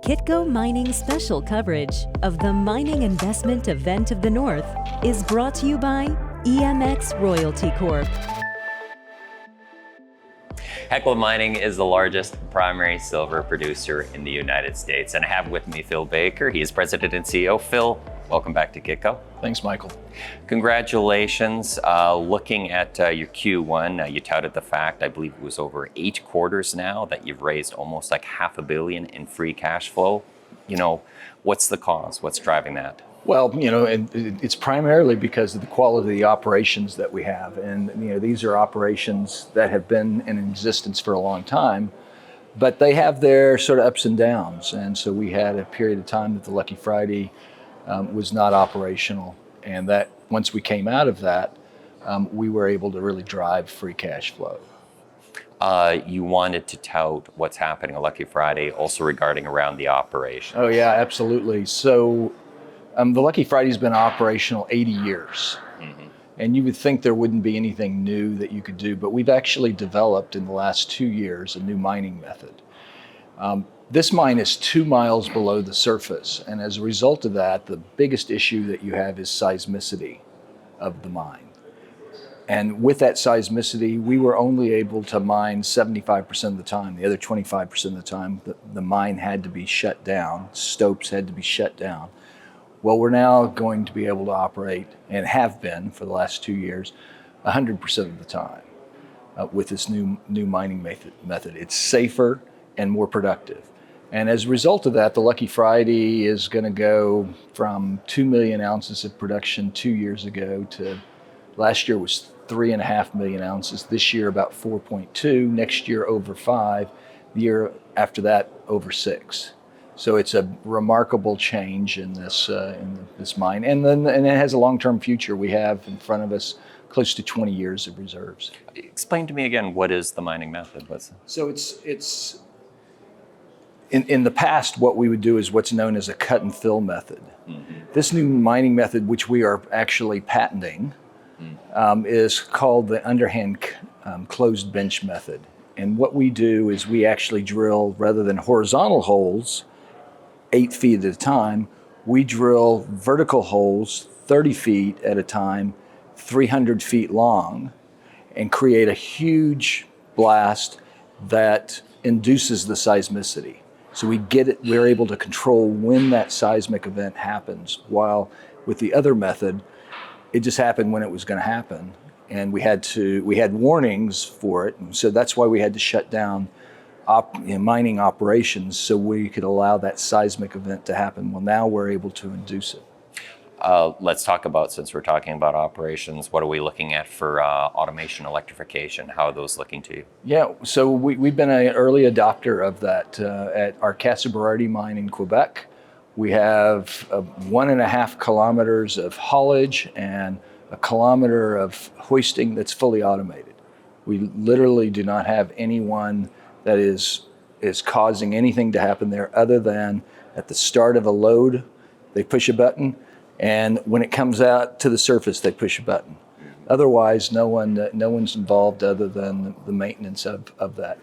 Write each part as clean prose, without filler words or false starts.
Kitco Mining special coverage of the Mining Investment Event of the North is brought to you by EMX Royalty Corp. Hecla Mining is the largest primary silver producer in the United States. And I have with me Phil Baker. He is President and CEO. Phil, welcome back to Kitco. Thanks, Michael. Congratulations. Looking at your Q1, you touted the fact, I believe it was over 8 quarters now, that you've raised almost like $500 million in free cash flow. What's the cause? What's driving that? Well, it's primarily because of the quality of the operations that we have. And, these are operations that have been in existence for a long time, but they have their sort of ups and downs. And so we had a period of time that the Lucky Friday was not operational. And that once we came out of that, we were able to really drive free cash flow. You wanted to tout what's happening on Lucky Friday, also regarding around the operation. Oh, yeah, absolutely. So the Lucky Friday's been operational 80 years. Mm-hmm. And you would think there wouldn't be anything new that you could do, but we've actually developed in the last 2 years a new mining method. This mine is 2 miles below the surface, and as a result of that, the biggest issue that you have is seismicity of the mine. And with that seismicity, we were only able to mine 75% of the time. The other 25% of the time, the mine had to be shut down, stopes had to be shut down. Well, we're now going to be able to operate, and have been for the last 2 years, 100% of the time with this new mining method. It's safer and more productive. And as a result of that, the Lucky Friday is going to go from 2 million ounces of production 2 years ago to last year was 3.5 million ounces. This year about 4.2. Next year over 5. The year after that over 6. So it's a remarkable change in this mine, and it has a long-term future. We have in front of us close to 20 years of reserves. Explain to me again, what is the mining method? So it's in the past, what we would do is what's known as a cut and fill method. Mm-hmm. This new mining method, which we are actually patenting, is called the underhand closed bench method. And what we do is we actually drill, rather than horizontal holes 8 feet at a time, we drill vertical holes 30 feet at a time, 300 feet long, and create a huge blast that induces the seismicity. So we're able to control when that seismic event happens, while with the other method, it just happened when it was going to happen. And we had warnings for it, and so that's why we had to shut down mining operations, so we could allow that seismic event to happen. Well, now we're able to induce it. Let's talk about, since we're talking about operations, what are we looking at for automation, electrification? How are those looking to you? Yeah, so we've been an early adopter of that at our Casa Berardi mine in Quebec. We have 1.5 kilometers of haulage and 1 kilometer of hoisting that's fully automated. We literally do not have anyone that is causing anything to happen there, other than at the start of a load, they push a button, and when it comes out to the surface, they push a button. Otherwise, no one's involved other than the maintenance of that.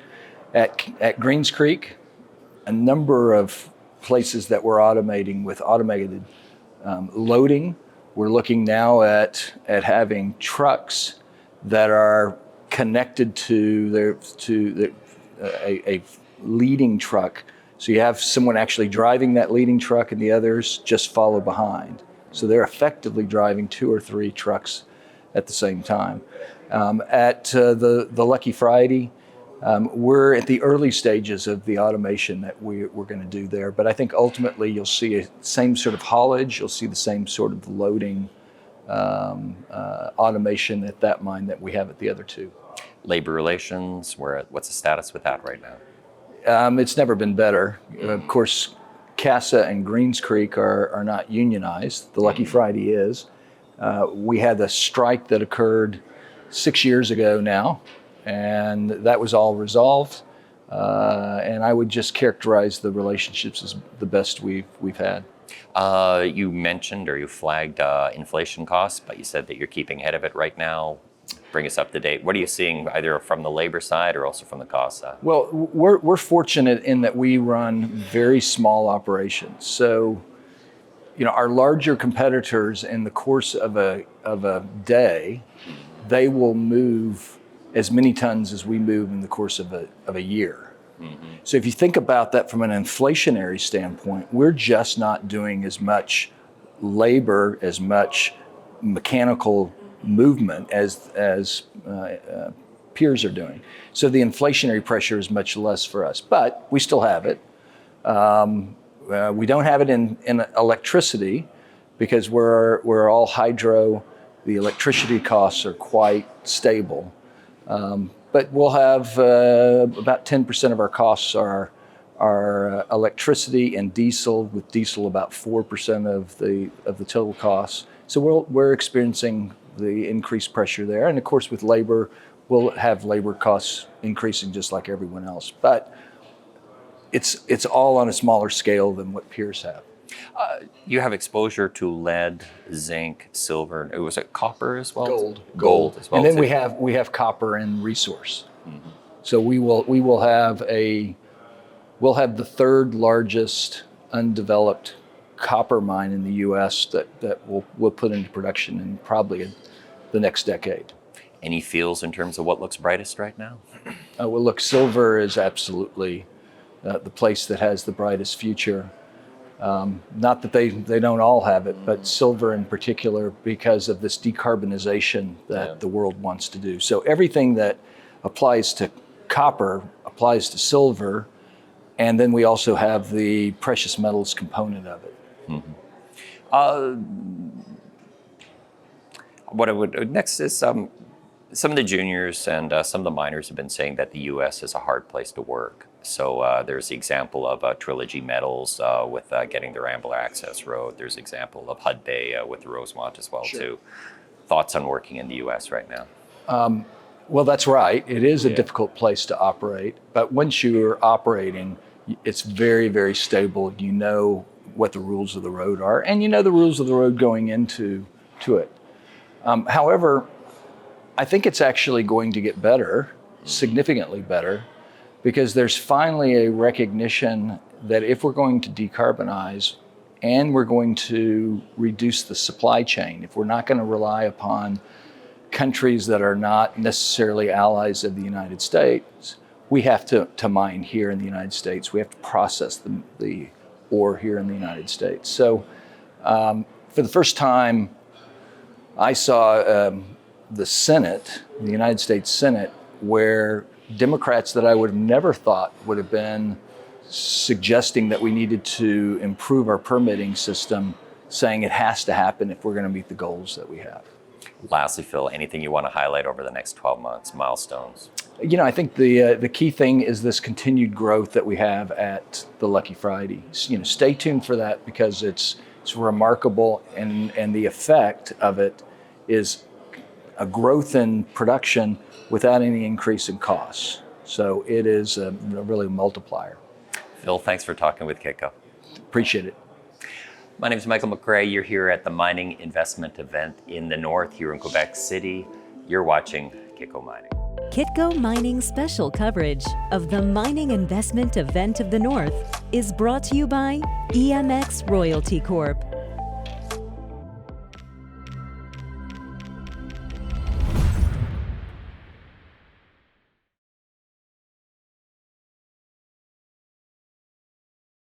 At Greens Creek, a number of places that we're automating with automated loading. We're looking now at having trucks that are connected to a leading truck. So you have someone actually driving that leading truck, and the others just follow behind. So they're effectively driving 2 or 3 trucks at the same time. At the Lucky Friday, we're at the early stages of the automation that we're going to do there. But I think ultimately you'll see the same sort of haulage, you'll see the same sort of loading automation at that mine that we have at the other 2. Labor relations, what's the status with that right now? It's never been better. Of course, Casa and Greens Creek are not unionized. The Lucky Friday is. We had a strike that occurred 6 years ago now, and that was all resolved. And I would just characterize the relationships as the best we've had. You mentioned, or you flagged inflation costs, but you said that you're keeping ahead of it right now. bring us up to date. What are you seeing either from the labor side or also from the cost side? Well, we're fortunate in that we run very small operations. So, our larger competitors in the course of a day, they will move as many tons as we move in the course of a year. So if you think about that from an inflationary standpoint, we're just not doing as much labor, as much mechanical movement as peers are doing. So the inflationary pressure is much less for us, but we still have it. We don't have it in electricity because we're all hydro. The electricity costs are quite stable. But we'll have about 10% of our costs are electricity and diesel, with diesel about 4% of the total costs. So we're experiencing the increased pressure there. And of course, with labor, we'll have labor costs increasing just like everyone else. But it's all on a smaller scale than what peers have. You have exposure to lead, zinc, silver. Was it copper as well? Gold as well. And then we have copper and resource. So we'll have the third largest undeveloped copper mine in the U.S. that we'll put into production in probably the next decade. Any feels in terms of what looks brightest right now? Well, look, silver is absolutely the place that has the brightest future. Not that they don't all have it, but silver in particular, because of this decarbonization that the world wants to do. So everything that applies to copper applies to silver, and then we also have the precious metals component of it. What I would next is some of the juniors and some of the miners have been saying that the U.S. is a hard place to work. So there's the example of Trilogy Metals with getting their Ambler Access Road. There's the example of Hudbay with the Rosemont as well, too. Thoughts on working in the U.S. right now? Well, that's right. It is a difficult place to operate. But once you're operating, it's very, very stable. You know what the rules of the road are, and you know the rules of the road going into it. However, I think it's actually going to get better, significantly better, because there's finally a recognition that if we're going to decarbonize and we're going to reduce the supply chain, if we're not going to rely upon countries that are not necessarily allies of the United States, we have to mine here in the United States. We have to process the ore here in the United States. So for the first time, I saw the Senate, the United States Senate, where Democrats that I would have never thought would have been suggesting that we needed to improve our permitting system, saying it has to happen if we're going to meet the goals that we have. Lastly, Phil, anything you want to highlight over the next 12 months, milestones? I think the key thing is this continued growth that we have at the Lucky Friday. Stay tuned for that, because it's remarkable, and the effect of it is a growth in production without any increase in costs. So it is a really multiplier. Phil, thanks for talking with Kitco. Appreciate it. My name is Michael McRae. You're here at the mining investment event in the north here in Quebec City. You're watching Kitco Mining. Kitco Mining's special coverage of the Mining Investment Event of the North is brought to you by EMX Royalty Corp.